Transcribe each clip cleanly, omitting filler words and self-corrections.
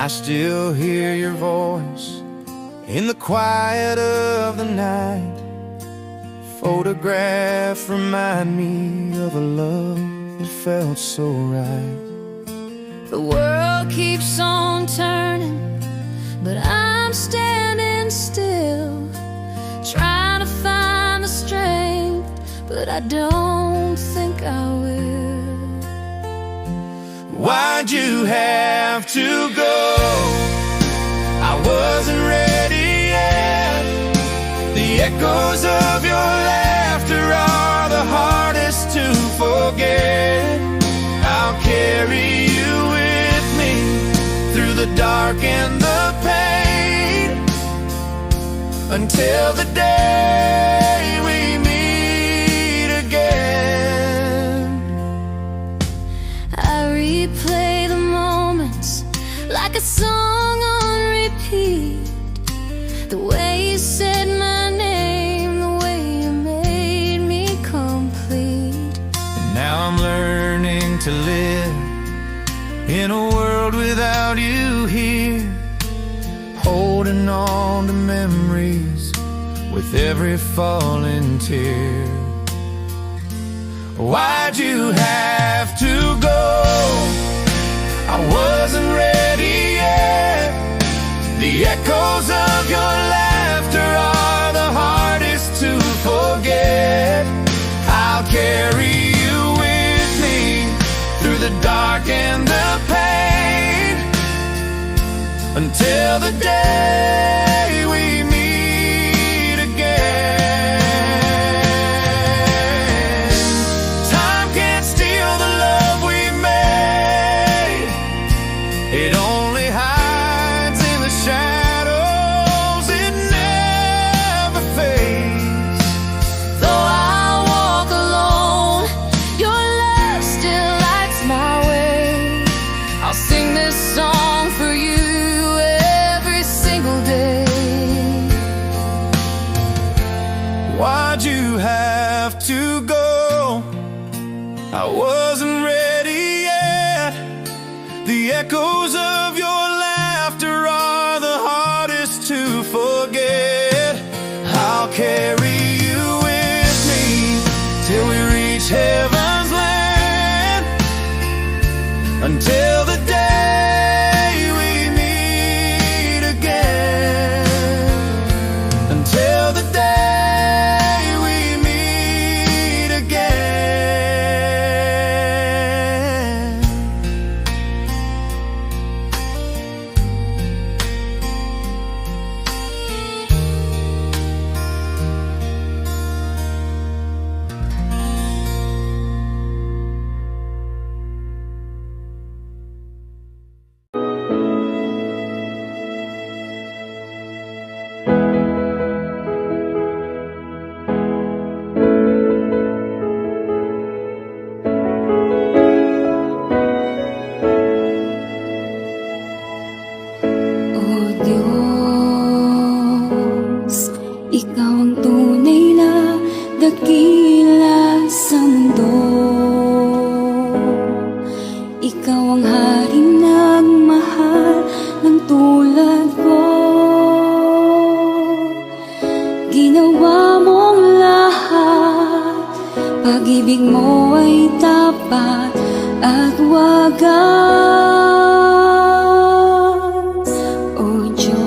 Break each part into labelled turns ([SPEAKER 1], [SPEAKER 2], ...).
[SPEAKER 1] I still hear your voice in the quiet of the night. Photographs remind me of a love that felt so right.
[SPEAKER 2] The world keeps on turning, but I'm standing still, trying to find the strength, but I don't think I will.
[SPEAKER 1] Why'd you have to go? I wasn't ready yet. The echoes of your laughter are the hardest to forget. I'll carry you with me through the dark and the pain, until the day we meet again.
[SPEAKER 2] I replay the moments like a song on repeat. The way you said my name, the way you made me complete.
[SPEAKER 1] Now I'm learning to live in a world without you here, holding on to memories with every falling tear. Why'd you have to go? I wasn't ready yet. The echoes of your laughter are the hardest to forget. I'll carry you with me through the dark and the pain, until the day we meet again. Time can't steal the love we made. It only hides in the shadows. It never fades.
[SPEAKER 2] Though I walk alone, your love still lights my way. I'll sing this song for you every single day.
[SPEAKER 1] Why'd you have to go? I wasn't ready yet. The echoes of your laughter are the hardest to forget. I'll carry you with me till we reach heaven's land, until the day we meet again. Until the day we meet again.
[SPEAKER 2] Oh Diyos, Ikaw ang tunay na dakila sa mundo. Ikaw ang haring nagmahal ng tulad ko. Ginawa mong lahat, pag-ibig mo ay tapat at wagas. O Diyos,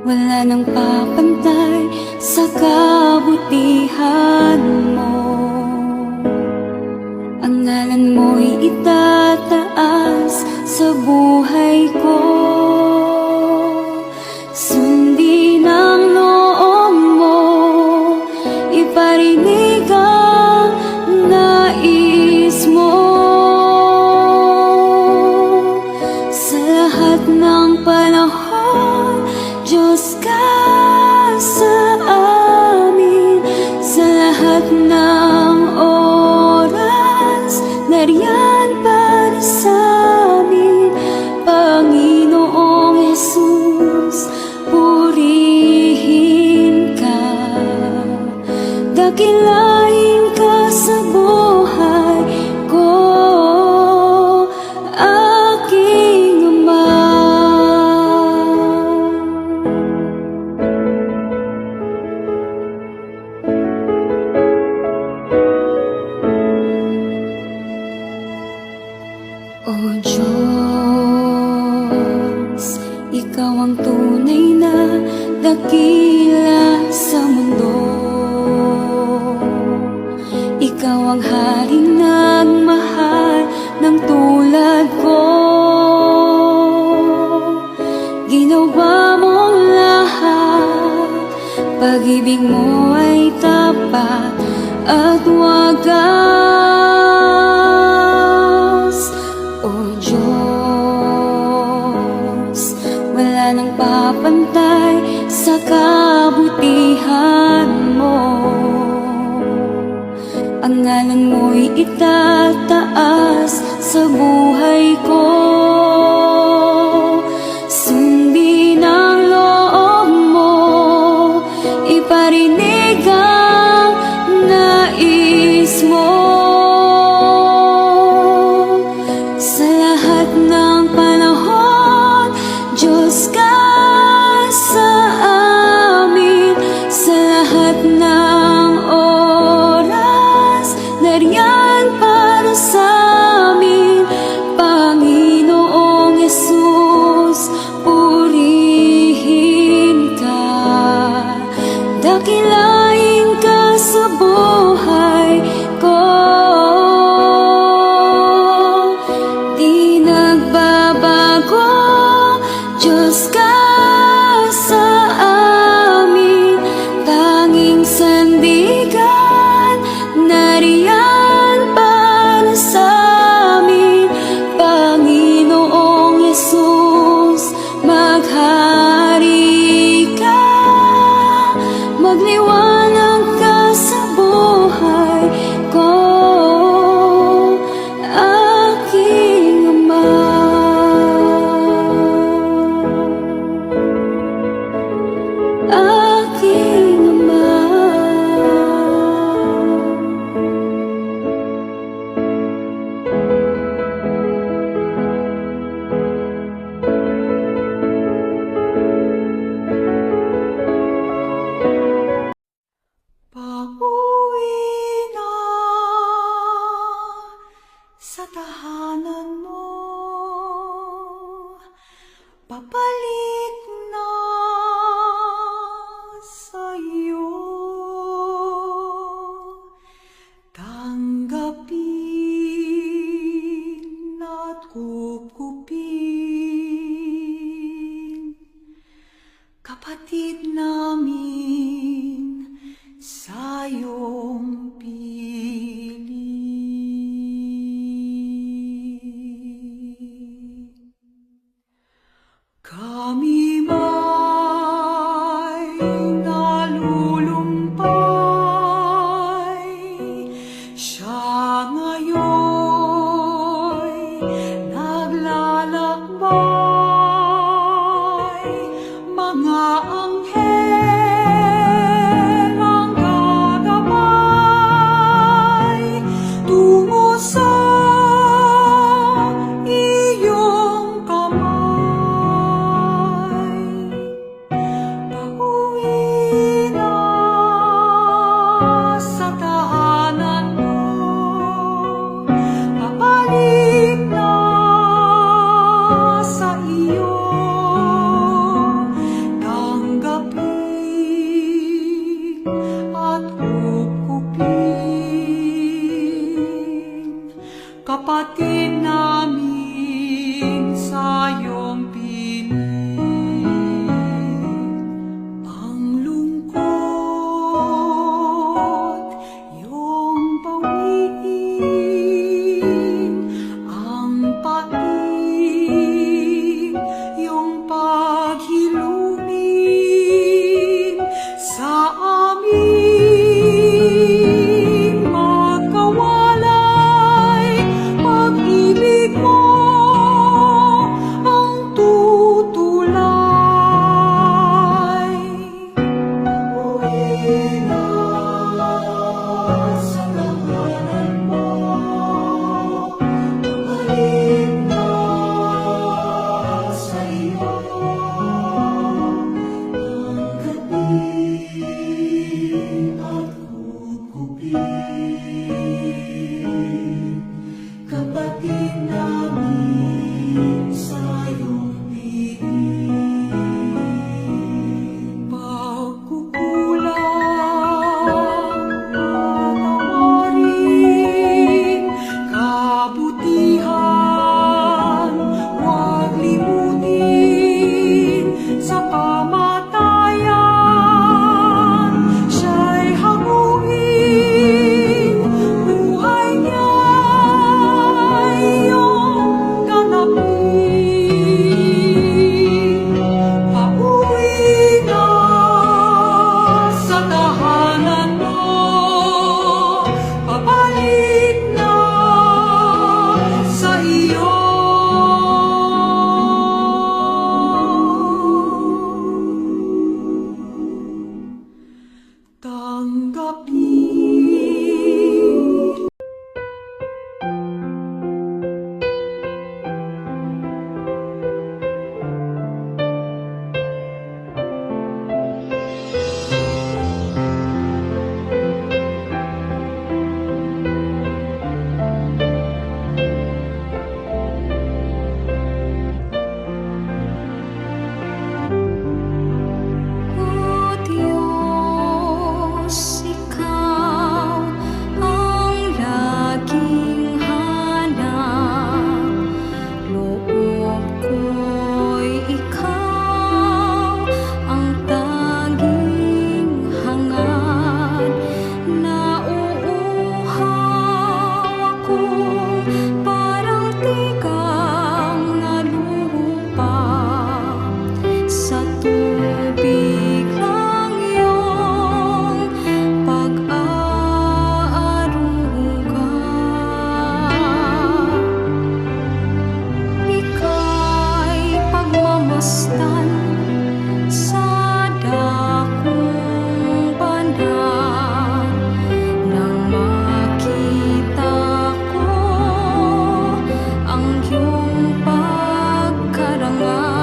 [SPEAKER 2] wala nang papantay sa kabutihan mo. Ang ngalan mo'y itataas sa buhay ko. Sundin ang loob mo, iparinig ang nais mo. Sa lahat ng panahon, Diyos ka sa amin. Sa lahat ng oras, nariyan para sa amin. Panginoong Jesus, purihin ka. Dakilain ka sa buhay ko.
[SPEAKER 3] ikaw ang tunay na dakila sa mundo. Ikaw ang haring nagmahal ng tulad ko. Ginawa mong lahat, pag-ibig mo ay tapat at wagas. O Diyos, wala nang papantay sa kabutihan mo. Ang ngalan mo'y itataas sa buhay ko. Sundin ang loob mo, iparinig ang nais mo. Sa lahat ng panahon, Diyos ka sa amin. Sa lahat ng oras, nariyan para sa amin. Panginoong Yesus, purihin ka. Dakilain ka sa buhay ko. Di nagbabago, Diyos ka sa amin. Tanging sandigan, nariyan para sa amin. Panginoong Yesus, maghari ka. Magliwanag ka sa buhay ko, aking Ama. Aking Ama. Pauwi na sa tahanan mo, papalik na sa iyo. Tanggapin at kupkupin, kapatid namin, sa iyong piling. Kami may nalulumpay, siya ngayon'y naglalakbay. Mga anghel karangal.